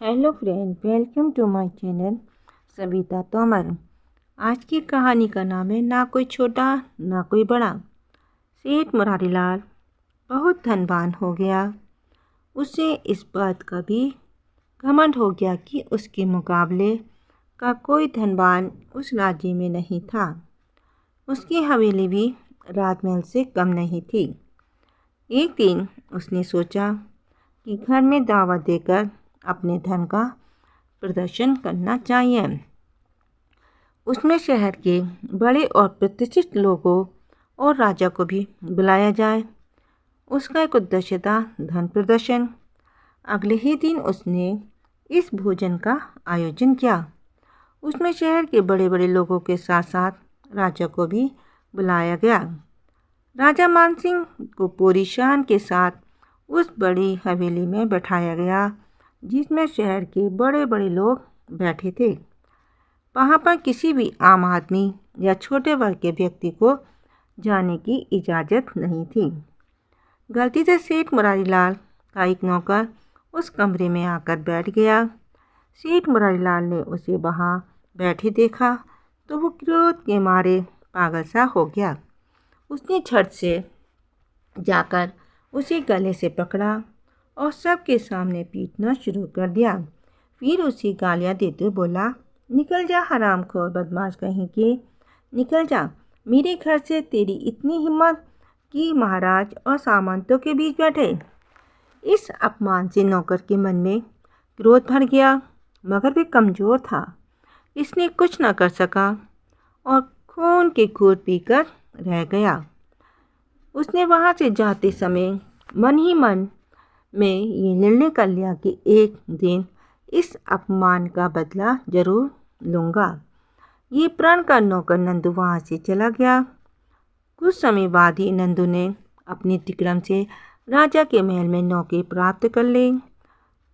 Hello friend, welcome to my channel Savita Tomar. आज की कहानी का नाम है ना कोई छोटा ना कोई बड़ा। सेठ मुरारीलाल बहुत धनवान हो गया। उसे इस बात का भी घमंड हो गया कि उसके मुकाबले का कोई धनवान उस राज्य में नहीं था। उसकी हवेली भी राजमहल से कम नहीं थी। एक दिन उसने सोचा कि घर में दावत देकर अपने धन का प्रदर्शन करना चाहिए। उसमें शहर के बड़े और प्रतिष्ठित लोगों और राजा को भी बुलाया जाए। उसका एक उद्देश्य था धन प्रदर्शन। अगले ही दिन उसने इस भोजन का आयोजन किया। उसमें शहर के बड़े बड़े लोगों के साथ साथ राजा को भी बुलाया गया। राजा मानसिंह को पूरी शान के साथ उस बड़ी हवेली में बैठाया गया जिसमें शहर के बड़े बड़े लोग बैठे थे। वहाँ पर किसी भी आम आदमी या छोटे वर्ग के व्यक्ति को जाने की इजाज़त नहीं थी। गलती से सेठ मुरारीलाल का एक नौकर उस कमरे में आकर बैठ गया। सेठ मुरारीलाल ने उसे वहाँ बैठे देखा तो वो क्रोध के मारे पागल सा हो गया। उसने झट से जाकर उसे गले से पकड़ा और सबके सामने पीटना शुरू कर दिया। फिर उसे गालियाँ देते बोला, निकल जा हरामखोर बदमाश कहीं के, निकल जा। मेरे घर से तेरी इतनी हिम्मत कि महाराज और सामंतों के बीच बैठे। इस अपमान से नौकर के मन में क्रोध भर गया, मगर वे कमज़ोर था, इसने कुछ न कर सका और खून के घूंट पीकर रह गया। उसने वहाँ से जाते समय मन ही मन में ये निर्णय कर लिया कि एक दिन इस अपमान का बदला जरूर लूँगा। ये प्रण कर नौकर नंदू वहाँ से चला गया। कुछ समय बाद ही नंदू ने अपनी तिकड़म से राजा के महल में नौकरी प्राप्त कर ली।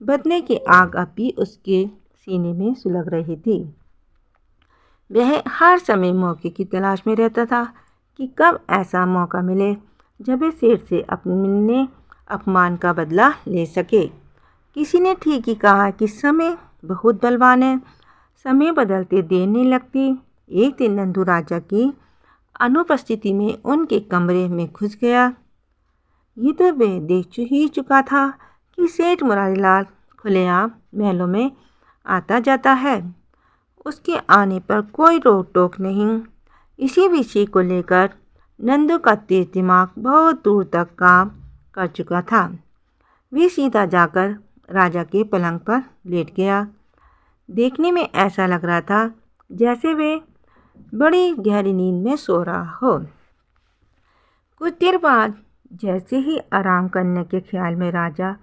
बदले की आग अब भी उसके सीने में सुलग रही थी। वह हर समय मौके की तलाश में रहता था कि कब ऐसा मौका मिले जब वह सेठ से अपने अपमान का बदला ले सके। किसी ने ठीक ही कहा कि समय बहुत बलवान है, समय बदलते देर नहीं लगती। एक दिन नंदू राजा की अनुपस्थिति में उनके कमरे में घुस गया। ये तो वह देख ही चुका था कि सेठ मुरारीलाल खुलेआम महलों में आता जाता है। उसके आने पर कोई रोक टोक नहीं। इसी विषय को लेकर नंदू का तेज दिमाग बहुत दूर तक काम कर चुका था। वे सीधा जाकर राजा के पलंग पर लेट गया। देखने में ऐसा लग रहा था जैसे वे बड़ी गहरी नींद में सो रहा हो। कुछ देर बाद जैसे ही आराम करने के ख्याल में राजा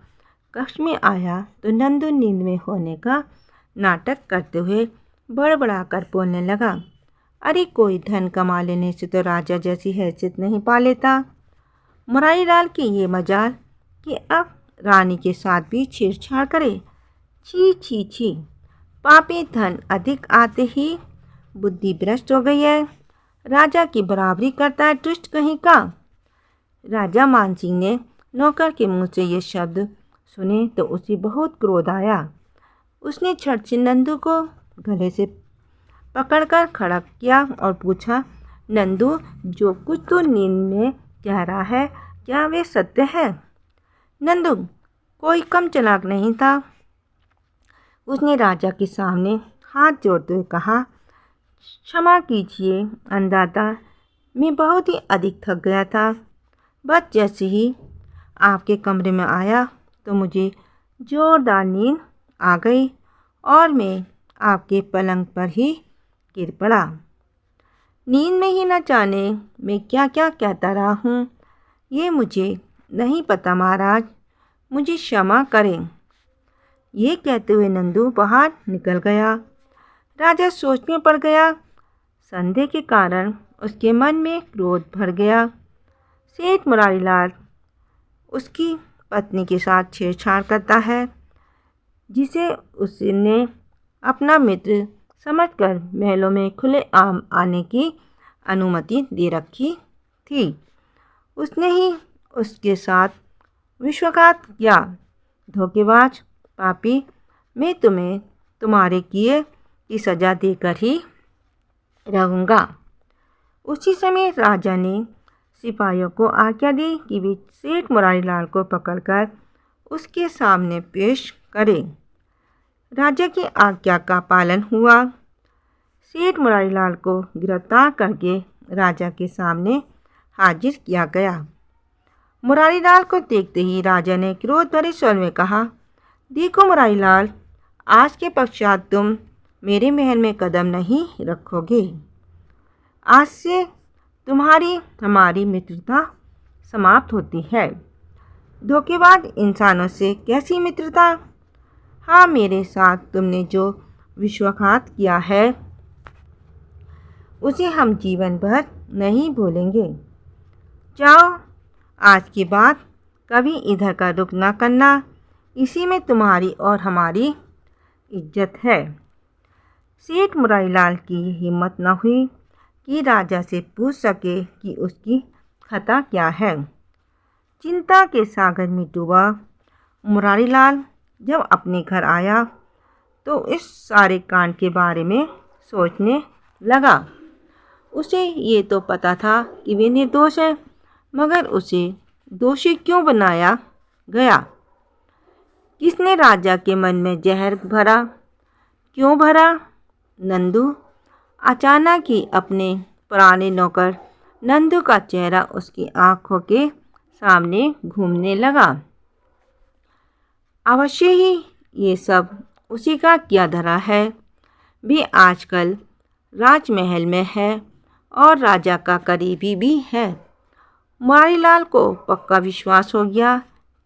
कक्ष में आया तो नंदू नींद में होने का नाटक करते हुए बड़बड़ाकर बोलने लगा, अरे कोई धन कमा लेने से तो राजा जैसी हैसियत नहीं पा लेता। मुरारीलाल की ये मजाल कि अब रानी के साथ भी छेड़छाड़ करे। छी छी छी, पापी धन अधिक आते ही बुद्धि भ्रष्ट हो गई है। राजा की बराबरी करता है दुष्ट कहीं का। राजा मानसिंह ने नौकर के मुंह से ये शब्द सुने तो उसे बहुत क्रोध आया। उसने झट से नंदू को गले से पकड़कर खड़ा किया और पूछा, नंदू, जो कुछ तो नींद में कह रहा है क्या वे सत्य है? नंदू कोई कम चालाक नहीं था। उसने राजा के सामने हाथ जोड़ते हुए कहा, क्षमा कीजिए अन्नदाता, मैं बहुत ही अधिक थक गया था। बस जैसे ही आपके कमरे में आया तो मुझे जोरदार नींद आ गई और मैं आपके पलंग पर ही गिर पड़ा। नींद में ही न जाने मैं क्या क्या कहता रहा हूँ, ये मुझे नहीं पता महाराज, मुझे क्षमा करें। ये कहते हुए नंदू बाहर निकल गया। राजा सोच में पड़ गया। संदेह के कारण उसके मन में क्रोध भर गया। सेठ मुरारीलाल उसकी पत्नी के साथ छेड़छाड़ करता है, जिसे उसने अपना मित्र समझकर महलों में खुलेआम आने की अनुमति दे रखी थी। उसने ही उसके साथ विश्वासघात किया। धोखेबाज, पापी, मैं तुम्हें तुम्हारे किए की सज़ा देकर ही रहूँगा। उसी समय राजा ने सिपाहियों को आज्ञा दी कि वे सेठ मुरारीलाल को पकड़कर उसके सामने पेश करें। राजा की आज्ञा का पालन हुआ। सेठ मुरारीलाल को गिरफ्तार करके राजा के सामने हाजिर किया गया। मुरारीलाल को देखते ही राजा ने क्रोध भरे स्वर में कहा, देखो मुरारीलाल, आज के पश्चात तुम मेरे महल में कदम नहीं रखोगे। आज से तुम्हारी हमारी मित्रता समाप्त होती है। धोखेबाज इंसानों से कैसी मित्रता? हाँ, मेरे साथ तुमने जो विश्वासघात किया है उसे हम जीवन भर नहीं भूलेंगे। जाओ, आज के बाद कभी इधर का रुख न करना, इसी में तुम्हारी और हमारी इज्जत है। सेठ मुरारीलाल की हिम्मत न हुई कि राजा से पूछ सके कि उसकी खता क्या है। चिंता के सागर में डूबा मुरारीलाल जब अपने घर आया तो इस सारे कांड के बारे में सोचने लगा। उसे ये तो पता था कि वे निर्दोष है, मगर उसे दोषी क्यों बनाया गया? किसने राजा के मन में जहर भरा? क्यों भरा? नंदू। अचानक ही अपने पुराने नौकर नंदू का चेहरा उसकी आंखों के सामने घूमने लगा। अवश्य ही ये सब उसी का किया धरा है। भी आजकल राजमहल में है और राजा का करीबी भी है। मुरारीलाल को पक्का विश्वास हो गया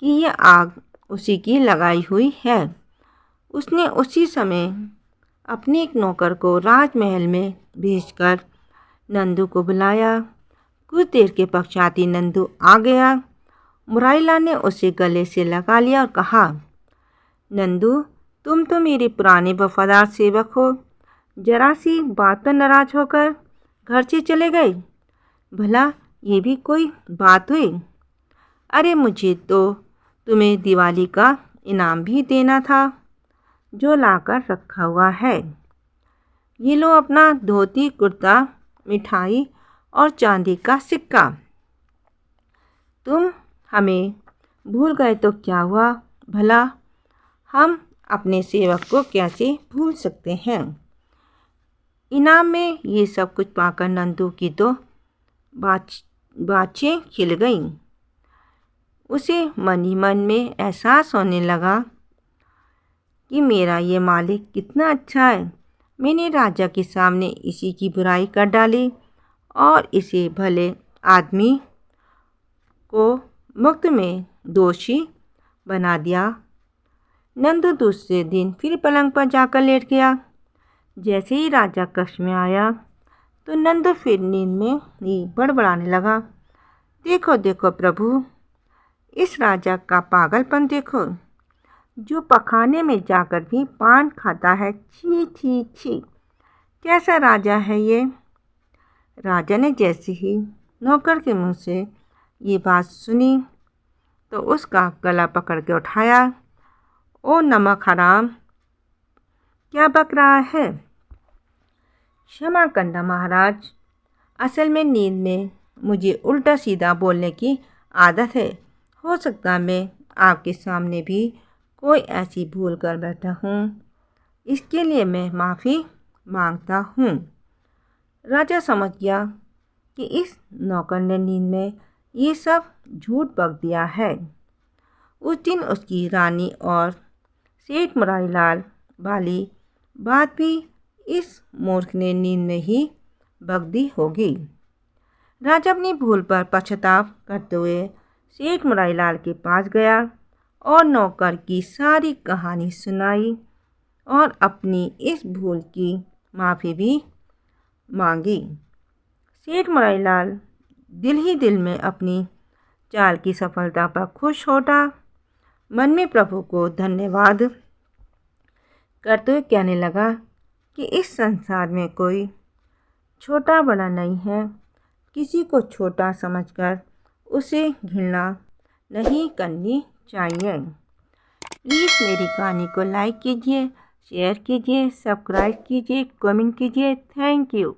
कि यह आग उसी की लगाई हुई है। उसने उसी समय अपने एक नौकर को राजमहल में भेजकर नंदू को बुलाया। कुछ देर के पश्चात ही नंदू आ गया। मुरारीलाल ने उसे गले से लगा लिया और कहा, नंदू, तुम तो मेरे पुराने वफादार सेवक हो। जरा सी बात पर नाराज होकर घर से चले गए। भला ये भी कोई बात हुई? अरे, मुझे तो तुम्हें दिवाली का इनाम भी देना था, जो लाकर रखा हुआ है। ये लो अपना धोती कुर्ता, मिठाई और चांदी का सिक्का। तुम हमें भूल गए तो क्या हुआ? भला हम अपने सेवक को कैसे भूल सकते हैं? इनाम में ये सब कुछ पाकर नंदू की तो बाछें खिल गईं। उसे मन ही मन में एहसास होने लगा कि मेरा ये मालिक कितना अच्छा है। मैंने राजा के सामने इसी की बुराई कर डाली और इसे भले आदमी को मुफ्त में दोषी बना दिया। नंदू दूसरे दिन फिर पलंग पर जाकर लेट गया। जैसे ही राजा कक्ष में आया तो नंदू फिर नींद में ही बड़बड़ाने लगा, देखो देखो प्रभु, इस राजा का पागलपन देखो, जो पखाने में जाकर भी पान खाता है। छी छी छी, कैसा राजा है ये? राजा ने जैसे ही नौकर के मुंह से ये बात सुनी तो उसका गला पकड़ के उठाया। ओ नमक हराम, क्या बक रहा है? क्षमा करना महाराज, असल में नींद में मुझे उल्टा सीधा बोलने की आदत है। हो सकता मैं आपके सामने भी कोई ऐसी भूल कर बैठा हूँ, इसके लिए मैं माफ़ी मांगता हूँ। राजा समझ गया कि इस नौकर ने नींद में ये सब झूठ बक दिया है। उस दिन उसकी रानी और सेठ मुरारीलाल वाली बात भी इस मूर्ख ने नींद में ही बक दी होगी। राजा अपनी भूल पर पश्चाताप करते हुए सेठ मुरारीलाल के पास गया और नौकर की सारी कहानी सुनाई और अपनी इस भूल की माफ़ी भी मांगी। सेठ मुरारीलाल दिल ही दिल में अपनी चाल की सफलता पर खुश होता। मन में प्रभु को धन्यवाद करते हुए कहने लगा कि इस संसार में कोई छोटा बड़ा नहीं है। किसी को छोटा समझकर उसे घृणा नहीं करनी चाहिए। प्लीज़ मेरी कहानी को लाइक कीजिए, शेयर कीजिए, सब्सक्राइब कीजिए, कमेंट कीजिए। Thank you.